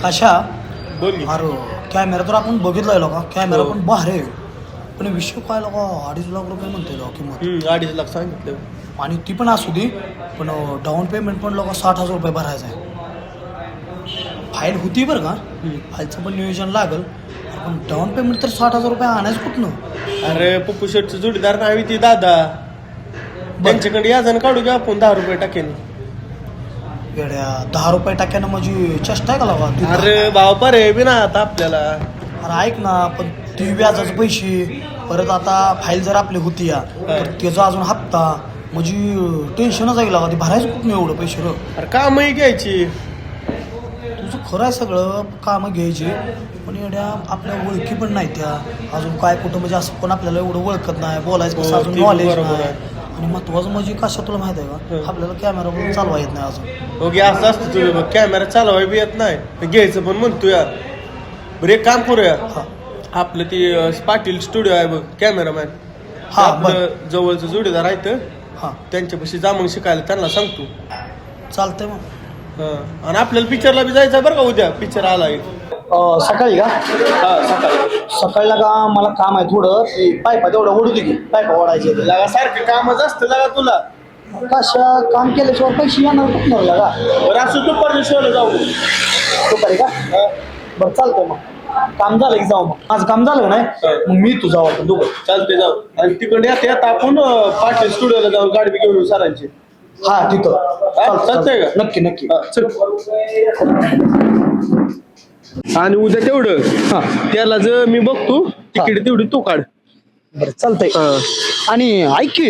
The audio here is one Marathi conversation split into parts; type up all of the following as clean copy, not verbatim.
कशा बोल की. अरे कॅमेरा तर आपण बघितलाय लोका कॅमेरा पण भारी आहे पण विषय काय लोका 2.5 लाख रुपये म्हणते लोक किंमत 2.5 लाख सांगितलं. आणि ती पण असू दे पण डाऊन पेमेंट पण लोक 60,000 रुपये भरायचं आहे. फाईल होती बरं का फाईलचं पण नियोजन लागल पण डाऊन पेमेंट तर 60,000 रुपये आणायचं कुठनं. अरे पप्पू शेटचं जोडीदार नाही ती दादा, त्यांच्याकडे याजन काढू घ्या आपण 10 रुपये टाकेन. येड्या 10 रुपये टाक्यानं म्हणजे चेष्टा आहे का लोका. अरे भाव पर्याय बी ना आता आपल्याला. अरे ऐक ना पण ती व्याजाचे पैसे परत आता फाईल जर आपली होती या तर त्याचा अजून हप्ता म्हणजे टेन्शनच आहे लावा. ती भरायचं कुठं एवढं पैसे र. अरे कामही घ्यायची. तुझं खरं आहे सगळं कामं घ्यायची पण एवढ्या आपल्या ओळखी पण नाही त्या अजून काय कुठं म्हणजे असं कोण आपल्याला एवढं ओळखत नाही बोलायचं कसं अजून नॉलेज नाही. आणि महत्वाचं म्हणजे कसं तुला माहिती आहे का आपल्याला कॅमेरा पण चालवा येत नाही अजून. ओके असं असतं तुझं बघ, कॅमेरा चालवाय बी येत नाही घ्यायचं पण म्हणतो यार. बरं एक काम करूया हां आपलं ती पाटील स्टुडिओ आहे बघ कॅमेरामॅन हां आपलं जवळचं जोडीदार आहे तर हां त्यांच्यापाशी जा मग शिकायला त्यांना सांगतो. चालतंय मग. आणि आपल्याला पिक्चरला बी जायचं बरं का उद्या पिक्चर आला आहे. सकाळी का सकाळला का मला काम आहे थोडं ते पायपा तेवढं ओढू दे की पायपा ओढायचे लागा सारखं कामच असतं लागा तुला. कशा काम केल्याशिवाय पैसे येणार कुठं लागा. बरं असं दुपारच्या शोला जाऊ. दुपारी का बरं चालतंय मग काम झालं की जाऊ. मग माझं काम झालं नाही मग मी तू जाऊ आपण दोघं. चालते जाऊ आणि तिकडे येता आपण पाटील स्टुडिओला जाऊ गाडी बी घेऊन सरांची. हा तिथं चालतंय का? नक्की नक्की. चल. आणि उद्या तेवढं त्याला जर मी बघतो तिकडे तेवढी तू काढ. बरं चालतंय. आणि ऐक की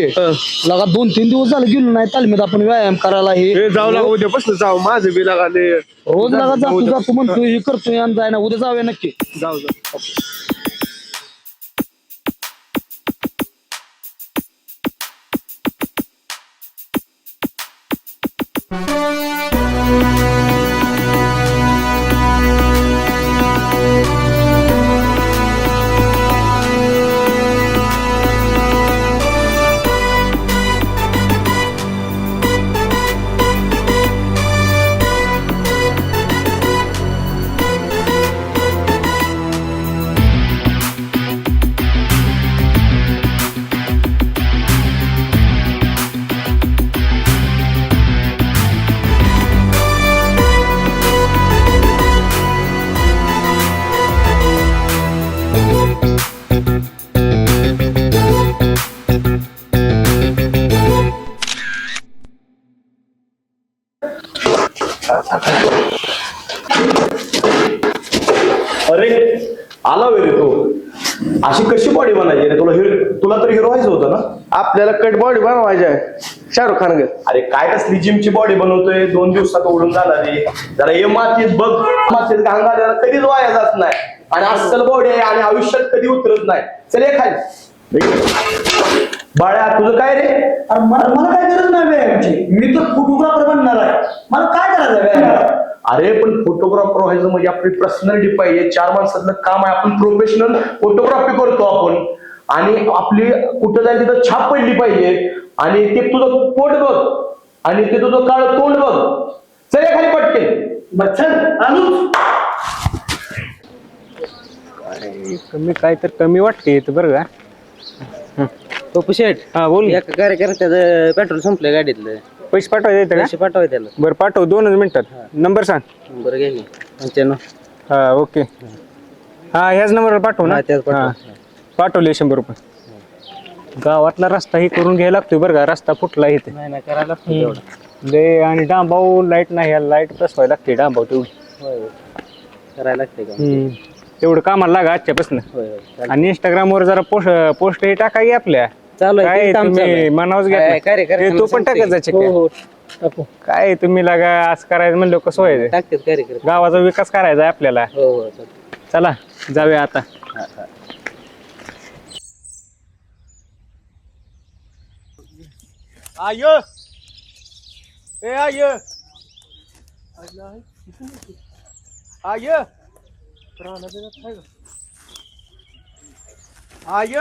लगा 2-3 दिवस झालं गेलो नाही तालमीत आपण व्यायाम करायला हे जाऊ लागा उद्यापासून जाऊ माझं बी लागाले. रोज लगा जातो म्हणतो हे करतोय आणि जाय ना उद्या जाऊया नक्की. जाऊ. अरे आला वे रे तो. अशी कशी बॉडी बनायची रे तुला तर हिरो व्हायचं होतं ना. आपल्याला कट बॉडी बनवायची आहे शाहरुख खान ग. अरे काय कसली जिमची बॉडी बनवतोय 2 दिवसात ओढून जाणार रे. जरा हे मातीत बघ मातीत घाण घालायला कधीच वाया जात नाही आणि अस्सल बॉडी आहे आणि आयुष्यात कधी उतरत नाही. चल ये खाली. बाळ्या तुझं काय रे. अरे मला काय गरज नाही व्यायामची. मी तर फोटोग्राफर बनणार आहे. मला काय करायचं व्यायाम. अरे पण फोटोग्राफर व्हायचं म्हणजे आपली पर्सनॅलिटी पाहिजे. 4 माणसातलं काम आहे. आपण प्रोफेशनल फोटोग्राफी करतो आपण आणि आपली कुठं जाईल तिथं छाप पडली पाहिजे. आणि ते तुझं पोट बघ आणि ते तुझं काळ तोंड बघ. चल खाली पटके. कमी काय तर कमी वाटते बरं का. पप्पू शेठ हा बोल. एका कार्यकर्त्याचं पेट्रोल संपलं गाडीतलं. पैसे पाठवायचे आहेत पैसे पाठवाय त्याला. का. बरं पाठव 2 मिनिटात. नंबर सांग. बरं घे मी 95. हा ओके. हा ह्याच नंबरवर पाठव ना. हा, त्याच पाठव. हा. पाठवले 100 रुपये. गावातला रस्ता ही करून घ्यायला लागतोय बरं का. रस्ता फुटला इथे नाही करायला लागतं तेवढं. लय आणि डांबाव लाईट नाही लाईट बसवायला लागते डांबाव तेवढी. होय करायला लागते का. तेवढं कामाला लागा आजच्यापासून. होय होय आणि इंस्टाग्रामवर जरा पोस्ट हे टाकाय आपल्या. चालू आहे काय ते काम चालू तुम्ही आहे. मनावच काय घ्या कार्यकर्त्यांना तू पण सांगते. टाकत जायचे हो, हो. टाकू. काय तुम्ही लागा असं करायचं म्हणलं कसं व्हायचं. टाकतात कार्यकर्ते. गावाचा विकास करायचा आहे आपल्याला. हो हो चालतं. चला जाऊया आता. I A I I I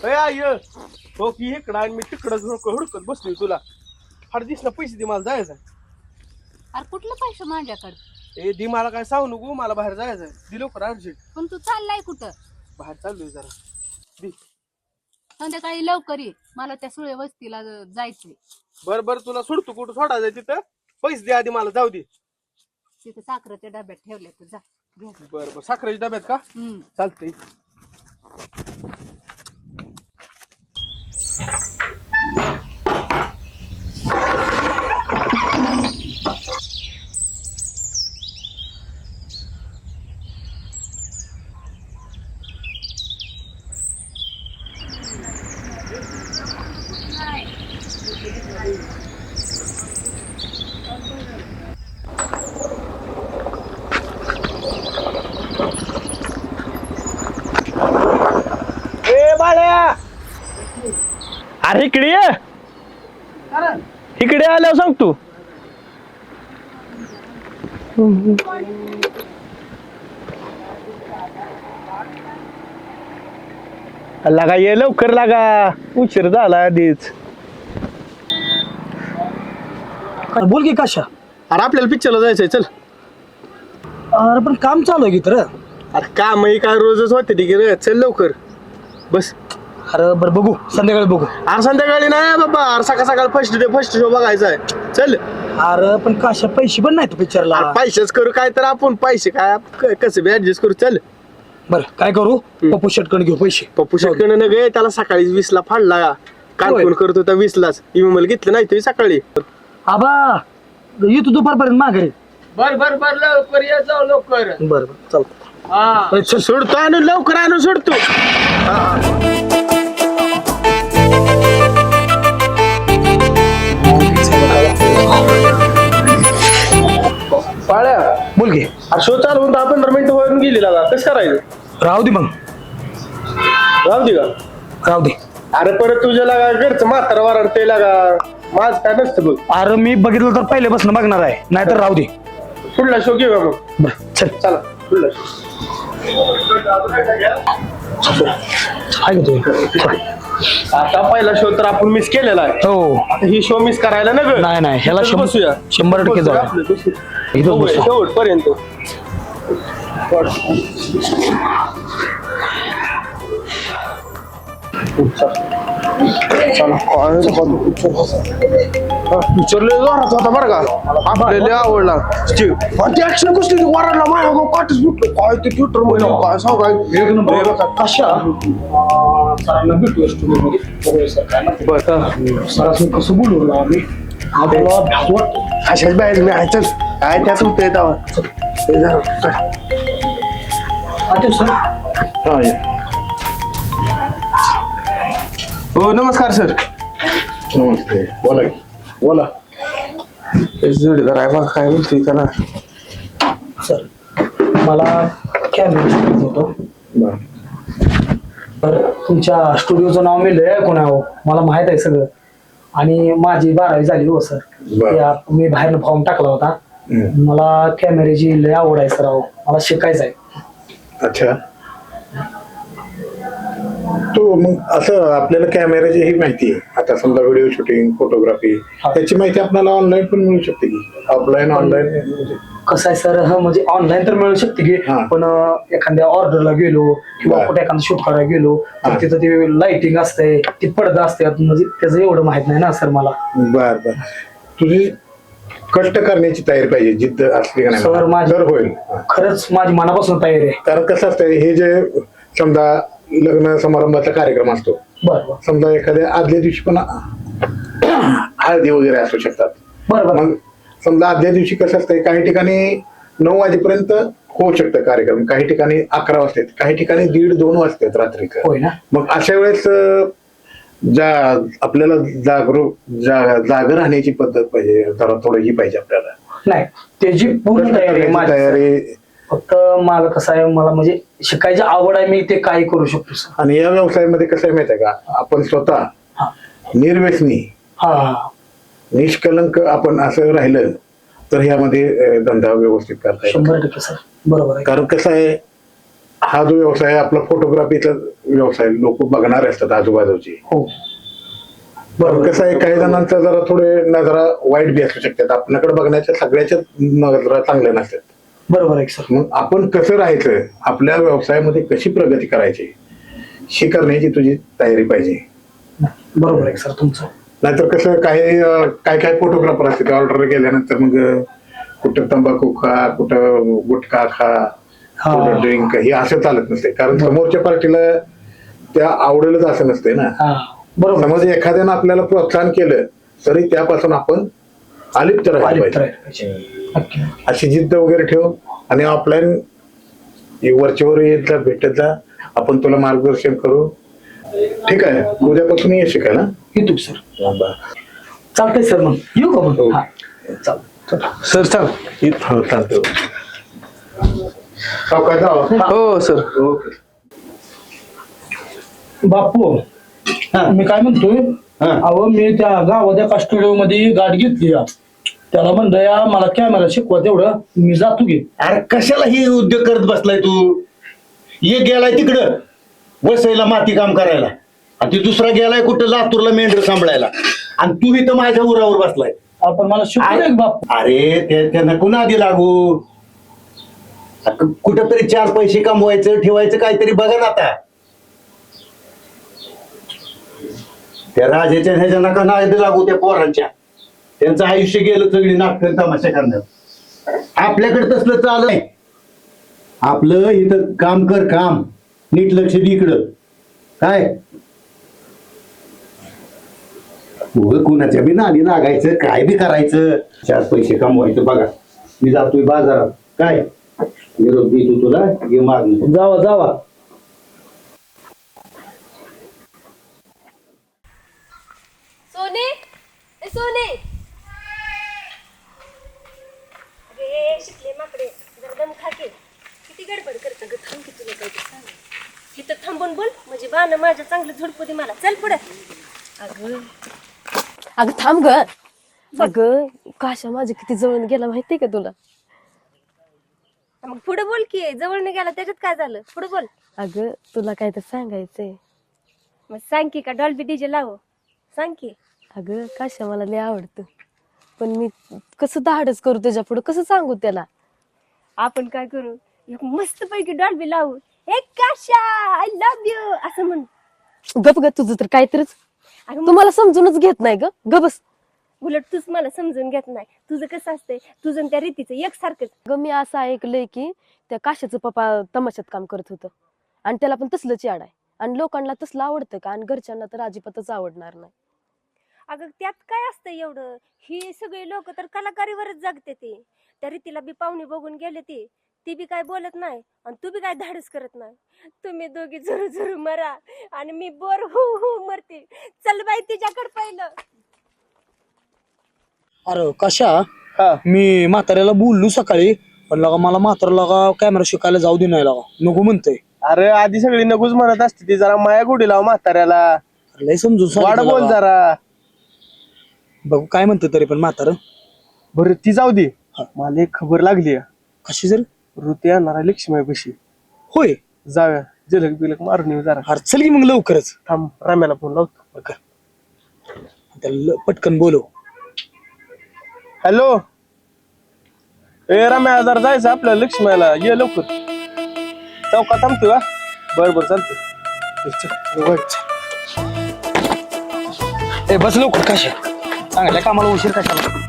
A I हो की इकडं आणि मी तिकडं हुडकत बसलोय तुला. फार दिसला पैसे दे मला जायचं. अरे कुठले पैसे माझ्याकडे. ए दी मला काय सांगू नको, मला बाहेर जायचंय. दी लवकर अर्जंट. पण तू चाललाय कुठं? बाहेर चाललोय जरा. दी. संध्याकाळी लवकर ये, मला त्या सुळे वस्तीला जायचंय. बर तुला सोडतो, कुठं सोडायचंय तिथं. पैसे दे आधी मला, जाऊ दे. तिथे साखरेच्या डब्यात ठेवले तर जा घे. बर साखरेच्या डब्यात का? चालतंय. ए बाळ्या, अरे इकडे ये. इकडे आल्यावर सांग तू. लागा ये लवकर, लागा उशीर झाला आधीच. बोल की कशा. अरे आपल्याला पिक्चरला जायचंय, चल. अरे पण काम चालू आहे की तर. अरे काम काय रोजच होते ती रे, चल लवकर बस. अरे बरं बघू, संध्याकाळी बघू. अरे संध्याकाळी नाही बाबा, अरे सकाळ फर्स्ट शो बघायचा आहे, चल. अरे पण कशा पैसे पण नाही पिक्चरला. पैसेच करू काय तर आपण, पैसे काय कसं बी ऍडजस्ट करू, चल. बरं काय करू, पप्पू शेटकडे घेऊ पैसे. पप्पू शेटकडे न गे, त्याला सकाळी 20 ला फाडला. काल होय. फोन करत होता 20 लाच. इमेल घेतलं नाही तुम्ही सकाळी. आबा येतो दुपारपर्यंत माघारी. बर लवकर ये, जाऊ लवकर. बरं चालतं. चल सोडतो, आणून लवकर आणून सोडतो. पाळ्या बोल की. शो चालू होऊन 10-15 मिनिटं वरून गेली लागा, कसं करायचं? राहू दे मग, राहू दे का? राहू दे. अरे परत तुझ्या लागा घरचं म्हातारा वारण ते लागा, माझ काय नसतं बघ. अरे मी बघितलं तर पहिल्यापासून बघणार आहे, नाहीतर राहू दे. पुढला शो घेऊया मग. बरं चल. चला पुढला शो. आहे का तू? चल. आता पहिला शो तर आपण मिस केलेला आहे. हो. आता ही शो मिस करायला ना ग. नाही ह्याला इथंच बसूया. 100% जाऊ. आपलं बसू. इथंच बघूया बसू. शेवटपर्यंत. पिक्चरले जोरात होता बरं का, आपल्याला आवडला. ऍक्शन कसली वराडला माझ्या काटच बुटलं काय ते ट्विटर मध्ये काय सांग काय कशा सरांना भेटू स्टुडिओमध्ये. सरासनी कसं बोलवलं आम्ही, आपल्याला भ्यास वाटतो. अशाच बाहेर मी आहे, चल काय त्याच होतंय तेव्हा. सर. हो नमस्कार सर. नमस्ते, बोला की. बोला. जोडीदार आहे बघा, काय बोलतोय त्याला. सर मला कॅमेरा होतो. बरं. तर तुमच्या स्टुडिओचं नाव मी लय ऐकून आहे हो, मला माहित आहे सगळं. आणि माझी 12वी झाली हो सर. बरं. मी बाहेरनं फॉर्म टाकला होता. मला कॅमेऱ्याची लय आवड आहे सर. अहो मला शिकायचं आहे. अच्छा, तो मग असं आपल्याला कॅमेराची ही माहिती आहे. आता समजा व्हिडिओ शूटिंग, फोटोग्राफी, त्याची माहिती आपल्याला ऑनलाईन पण मिळू शकते की, ऑफलाईन ऑनलाईन. कसं आहे सर, म्हणजे ऑनलाईन तर मिळू शकते की, हा. पण एखाद्या ऑर्डरला गेलो किंवा बरं. कुठे एखादं शूट करायला गेलो तर हा. तिथं ते लाइटिंग असते, ती पडदा असते, म्हणजे त्याचं एवढं माहित नाही ना सर मला. बर बर. तुझी कष्ट करण्याची तयारी पाहिजे, जिद्द असली का सर नाही माझी तर होईल. खरंच माझी मनापासून तयारी आहे. कारण कसं असतं, हे जे समजा लग्न समारंभाचा कार्यक्रम असतो, बरं समजा एखाद्या आदल्या दिवशी पण हळदी वगैरे असू शकतात. बरं मग समजा आदल्या दिवशी कसं असतंय, काही ठिकाणी 9 वाजेपर्यंत होऊ शकतं कार्यक्रम, काही ठिकाणी 11 वाजतात, काही ठिकाणी 1:30-2 वाजतात रात्रीचं. होय ना. मग अशा वेळेस आपल्याला जाग राहण्याची पद्धत पाहिजे, जरा थोडं ही पाहिजे आपल्याला. नाही त्याची पूर्ण तयारी आहे माझी. तयारी. फक्त मला कसं आहे, मला म्हणजे शिकायची आवड आहे, मी ते काही करू शकतो सर. आणि या व्यवसायामध्ये कसं आहे माहिती आहे का, आपण स्वतः हा. निर्व्यसनी, हा निष्कलंक आपण असं राहिलं तर ह्यामध्ये धंदा व्यवस्थित करता येईल. 100% सर, बरोबर आहे. कारण कसं आहे, हा जो व्यवसाय आपला फोटोग्राफीचा व्यवसाय, लोक बघणारे असतात आजूबाजूचे. हो बरं. कसं आहे, काही जणांचा जरा थोडे नजरा वाईट बी असू शकतात, आपल्याकडे बघण्याच्या सगळ्याच्या नजरा चांगल्या नसतात. बरोबर आहे सर. मग आपण कसं राहायचं, आपल्या व्यवसायामध्ये कशी प्रगती करायची ही करण्याची तुझी तयारी पाहिजे. बरोबर आहे सर तुमचं. नाहीतर कसं काय काय फोटोग्राफर असते ऑर्डर गेल्यानंतर मग कुठं तंबाखू खा, कुठं गुटखा खा, कुठं ड्रिंक, हे असं चालत नसते. कारण समोरच्या पार्टीला त्या आवडेलच असं नसते ना. बरोबर. समज एखाद्यानं आपल्याला प्रोत्साहन केलं तरी त्यापासून आपण अलिप्त राहायला पाहिजे. अशी जिद्द वगैरे ठेव आणि ऑफलाईन वरच्यावर येत जा, भेटत जा, आपण तुला मार्गदर्शन करू. ठीक आहे, उद्यापासून ये शिकायला. येतो सर. चालतंय सर, मग येऊ का मग? सर चाल. हो चालतं. सावकाश जावा. हो सर. ओके. बापू मी काय म्हणतोय, अहो मी त्या गावाच्या का स्टुडिओ मध्ये गाठ घेतली. त्याला म्हणलं या मला कॅमेरा शिकवा तेवढं, मी जातो की. अरे कशाला ही उद्योग करत बसलाय तू? एक गेलाय तिकडं वसईला माती काम करायला, आणि ती दुसरा गेलाय कुठं लातूरला मेंढर सांभाळायला, आणि तू इथं माझ्या उरावर बसलाय. आपण मला शिकवलंय बापू. अरे त्यांना कुणा आधी लागू, कुठंतरी चार पैसे कमवायचं, ठेवायचं काहीतरी बघा ना आता. त्या राजाच्या ह्याच्या नका नाद लागू त्या पोरांच्या. त्यांचं आयुष्य गेलं सगळी नाटक तमाशा करण्यात. आपल्याकडे तसलं चालू आहे. आपलं इथं काम कर, काम नीट लक्ष दे इकडं. काय उगं कुणाच्या बी नादी लागायचं, काय बी करायचं, चार पैसे कमवायचं. बघा मी जातोय बाजारात. काय निरोप देतो तुला, घे मागणी. जावा जावा. सोने ए सोने, अरे शिकले माकडे, जरा दम खाके. किती गडबड करतं ग, थांब की तुला काय सांग. इथं थांबून बोल म्हणजे बाण माझ्या चांगलं झोडपू दे मला. चल पुढे. अगं थांब ग. अगं काशा माझ्या किती जवळ गेला माहितीये का तुला? मग पुढे बोल की, जवळ नाही गेला त्याच्यात काय झालं, पुढे बोल. अगं तुला काय तर सांगायचंय. मग सांग की, का डॉल्बी डीजे लाव, सांग की. अगं काशा मला लय आवडतं, पण मी कसं धाडस करू त्याच्या पुढे, कसं सांगू त्याला? आपण काय करू, एक मस्त पैकी डॉल्बी लावू. एक काशा आय लव्ह यू असं म्हण. गप ग, तुझं तर काहीतरीच. तुम्हाला समजूनच घेत नाही ग, गबस. उलट तूच मला समजून घेत नाही. तुझं कसं असतंय, तुझं त्या रीतीचं एकसारखंच. ग मी असं ऐकलंय की त्या काशाचं पप्पा तमाशात काम करत होतं, आणि त्याला पण तसलंच याड आहे, आणि लोकांना तसलं आवडतं का, आणि घरच्यांना तर अजिबातच आवडणार नाही. अगं त्यात काय असतं एवढं, ही सगळी लोक तर कलाकारीवरच जगते. ते त्या रीतीला बी पाहुणे बघून गेले, ती बी काय बोलत नाही, आणि तू बी काय धाडस करत नाही. तुम्ही दोघी झुरू झुरू मरा, आणि मी बोर हो मरते. चल बाई तिच्याकडे पहिलं. अरे कशा, मी म्हाताऱ्याला बोललो सकाळी, पण लगा मला म्हाताऱ्याला कॅमेरा शिकायला जाऊ दे नाही, लागा नको म्हणतोय. अरे आधी सगळी नकोच म्हणत असते ती, जरा माया गोडी लाव म्हाताऱ्याला. लय समजून वाढ बोल जरा. बघू काय म्हणतो तरी पण म्हातार. बरं ती जाऊ दे, मला एक खबर लागली. कशी जर ऋती येणार आहे लक्ष्मीबाईपाशी. होय, जाऊया, झलक बिलक मारून येऊ जरा. अरे चल की मग लवकरच. थांब रम्याला फोन लावतो. त्याला पटकन बोलव. हॅलो, ए रम्या, जरा जायचं आपल्याला लक्ष्मीला, ये लवकर. चौकात थांबतो का? बरं चालतं. ए बस लवकर. कशा चांगल्या कामाला उशीर कशाला?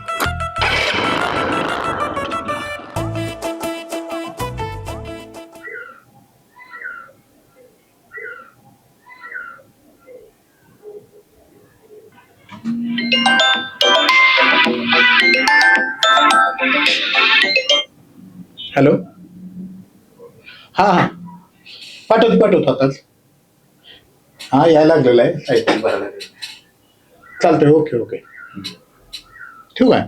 हॅलो, हा पाठवतो आताच. हा यायला लागलेला आहे. चालतंय. ओके ठेवू काय?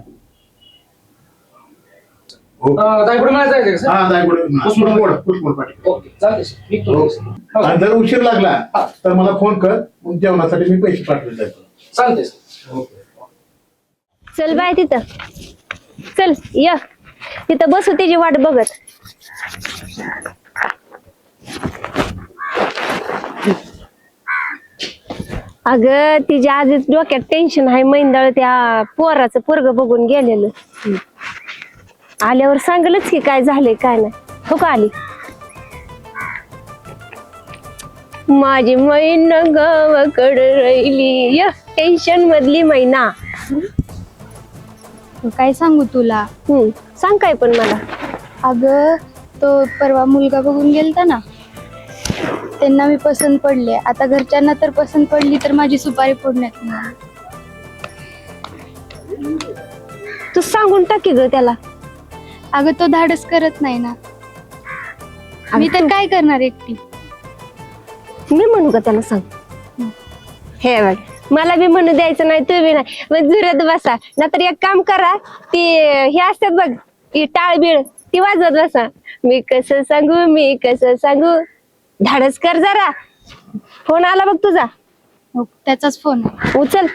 जर उशीर लागला तर मला फोन कर, जेवणासाठी मी पैसे पाठवले जातो. चालतंय. चल बाय तिथं, चल या तिथं बसू त्याची वाट बघत. अगं तिच्या आधीच डोक्यात टेन्शन आहे, मैंदळ त्या पोराचं पोरग बघून गेलेलं. आल्यावर सांगलच की काय झालंय काय नाही. हो का आली माझी मैन गावाकडे राहिली टेन्शन मधली मैना. काय सांगू तुला. सांग काय पण मला. अगं तो परवा मुलगा बघून गेलता ना, त्यांना मी पसंत पडले. आता घरच्यांना तर पसंत पडली तर माझी सुपारी फोडण्यात नाही. तू सांगून टाकी ग त्याला. अगं तो धाडस करत नाही ना, मी तर काय करणार एकटी. मी म्हणू का त्याला सांग. हे बघ मला बी म्हणू द्यायचं नाही, तू बी नाही. मग झुरत बसा. नाहीतर एक काम करा, ती हे असतात बघ ती टाळबीळ ती वाजवत बसा. मी कसं सांगू धाडस कर जरा. फोन आला बघ तुझा. त्याचाच फोन आहे. उचल.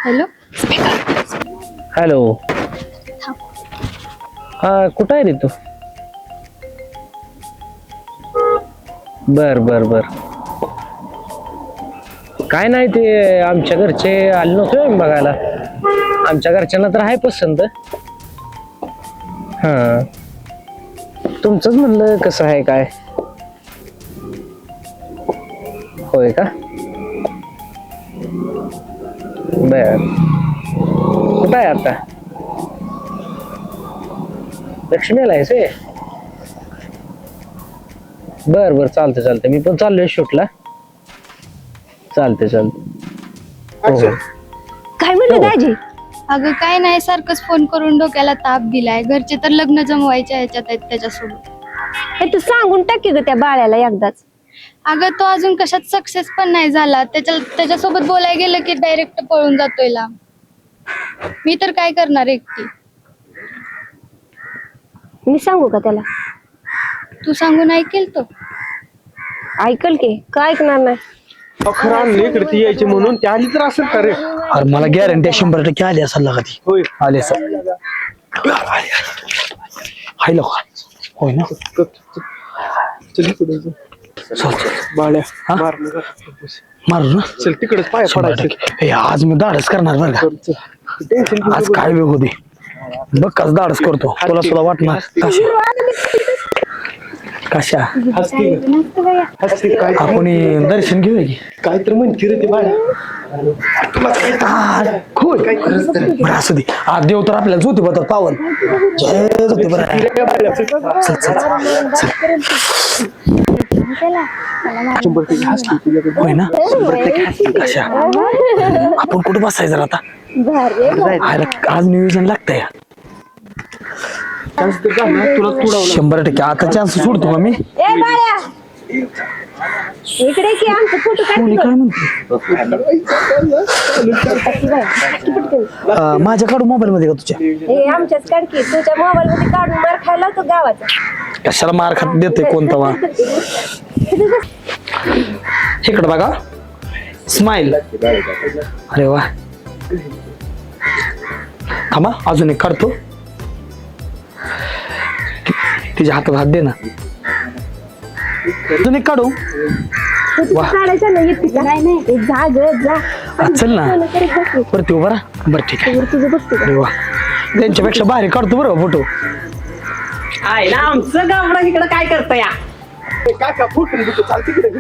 Hello hello. हा कुठं आहे रे तू. बर बर बर. काय नाही ते आमच्या घरचे आले नव्हते बघायला. आमच्या घरच्यांना तर आहे पसंत. हा तुमचंच म्हणलं कसं आहे काय. होय का. बर कुठं आहे आता. लक्ष्मीला आहेस. बर बर चालते चालते. मी पण चाललोय शूटला. चालते चालते. काय म्हणलं दाजी. अगं काय नाही, सारखंच फोन करून डोक्याला ताप दिलाय. घरचे तर लग्न जमवायच्या ह्याच्यात आहेत त्याच्यासोबत. हे तू सांगून टाकी ग त्या बाळ्याला एकदाच. अगं तो अजून कशात सक्सेस पण नाही झाला. त्याच्यासोबत बोलायला गेलं की डायरेक्ट पळून जातोय लांब. मी तर काय करणार एकटी. मी सांगू का त्याला. तू सांगून ऐकेल तो. ऐकल की काय ऐकणार नाही. खरं आणलं इकडे ती यायची म्हणून ती आली तर असेल का रे. अरे मला गॅरंटी 100% आली असेल का ती. होय आली असेल. हाय लोक होय ना. चल इकडे बाळ्या मारू ना. चल तिकडेच पाय पडायचं. हे आज मी धाडस करणार बरं का. आज काय वेग होते बघ कसं धाडस करतो. तुला सुद्धा वाटणार कशा आपण दर्शन घेऊया की. काय तर म्हणते रे ती बाळ्या. बरं असू दे. आज देव तर आपल्याला ज्योतिबा पावन. जय ज्योतिबा. चल चल होय ना. कशा आपण कुठं बसायचं आता. आज नियोजन लागतंय. 100% आता चान्स सोडतो का मी. ए बाळ्या इकडे की आमचं फोटो काय म्हणते माझ्याकडून मोबाईल मध्ये का तुझ्या. आमच्याच काढकी तुझ्या मोबाईल मध्ये काढून मार खायला तो गावाचा. कशाला मार खात देते कोणता वा. इकडे बघा स्माइल. अरे वा. थांबा अजून एक काढतो. तिच्या हातात हात दे ना. अजून एक काढू. चल ना वरती उभा राहा. बरं ठीक आहे. अरे वा त्यांच्यापेक्षा भारी काढतो बरं फोटो. आमचं गावडा इकडं काय करतोय.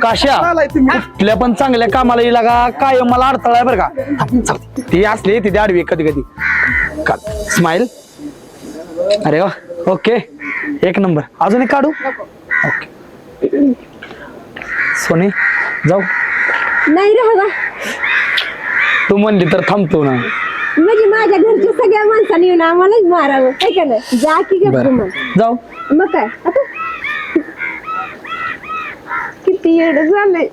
काश्या कुठल्या पण चांगल्या कामाला येईल का काय मला अडथळा आहे बरं का. ती असली ती आडवी कधी कधी. स्माइल. अरे वा ओके एक नंबर. अजून एक काढू. ओके सोनी जाऊ. नाही रे बाबा. तू म्हणली तर थांबतो ना. म्हणजे माझ्या घरच्या सगळ्या माणसांनी येऊन आम्हालाच मारावं काय का नाही. जा की जाऊ. मग काय आता किती येड झालंय.